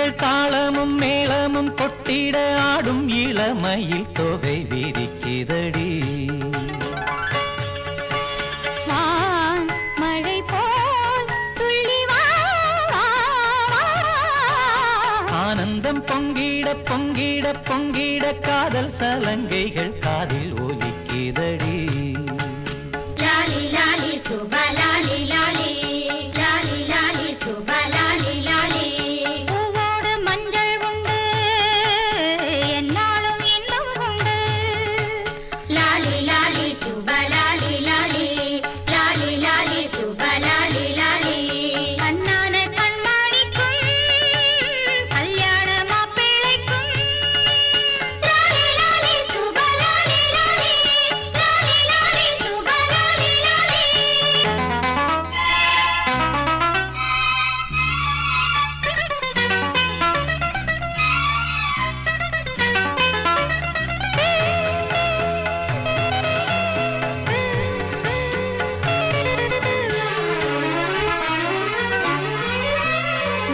மேகங்கள் தாளமும் மேளமும் கொட்டிட ஆடும் இளமையில் தொகை விரிக்கிறடி. ஆனந்தம் பொங்கிட பொங்கிட பொங்கிட காதல் சலங்கைகள் காதில் ஒலிக்கிறடி. லாலி லாலி சுபலாலி லாலி லாலி லாலி சுபலாலி லாலி. பூவோடு மஞ்சள் உண்டு என்னாலும் இன்னும் உண்டு. லாலி லாலி சுபலாலி லாலி லாலி லாலி சுபலாலி லாலி. கண்ணான கண்மணிக்கும் கல்யாண மாப்பிள்ளைக்கும். லாலி லாலி சுபலாலி லாலி லாலி லாலி சுபலாலி லாலி.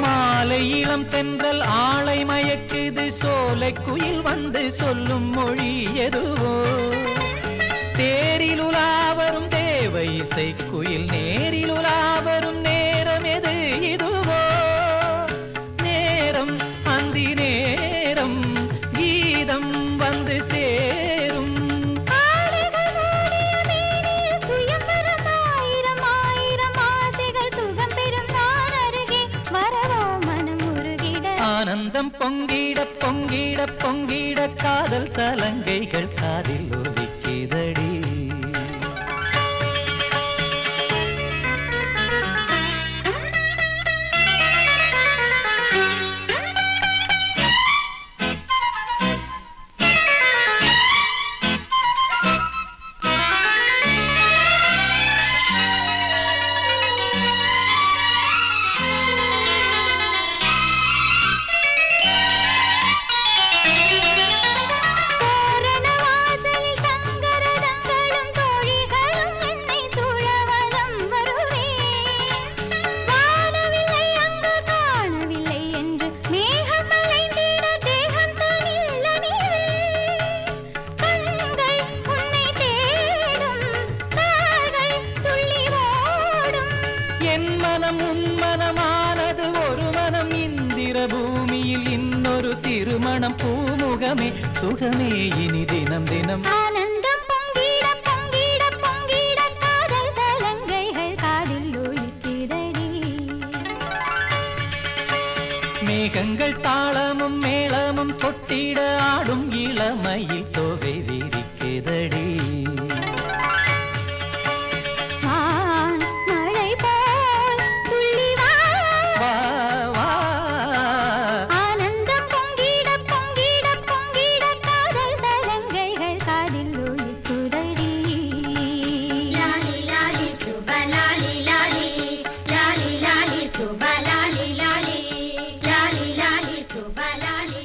மாலை இளம் தென்றல் ஆளை மயக்குது, சோலை குயில் வந்து சொல்லும் மொழி எதுவோ. தேரில் உலாவரும் தேவ இசை குயில் நேரில் உலாவரும் நேரம் எது இதுவோ. நேரம் அந்தி நேரம் கீதம் வந்து சேரும். ஆனந்தம் பொங்கிட பொங்கிட பொங்கிட காதல் சலங்கைகள் காதில் ஒலிக்கிறடி. என் மனம் உன் மனமானது ஒரு மனம். இந்திர பூமியில் இன்னொரு திருமணம். பூமுகமே சுகமே இனி தினம் தினம். ஆனந்தம் பொங்கிட பொங்கிட பொங்கிட காதல் சலங்கைகள் காதில் ஒலிக்கிறடி. மேகங்கள் தாளமும் மேளமும் கொட்டிட ஆடும் இளமையில் தொகை விரிக்கிறடி. மழை போல் துள்ளி வா. வா வா ஆனந்தம் பொங்கிட பொங்கிட பொங்கிட காதல் சலங்கைகள் காதில் ஒலிக்கிறடி. லாலி லாலி சுபலாலி லாலி லாலி லாலி சுபலாலி லாலி லாலி லாலி சுபலாலி.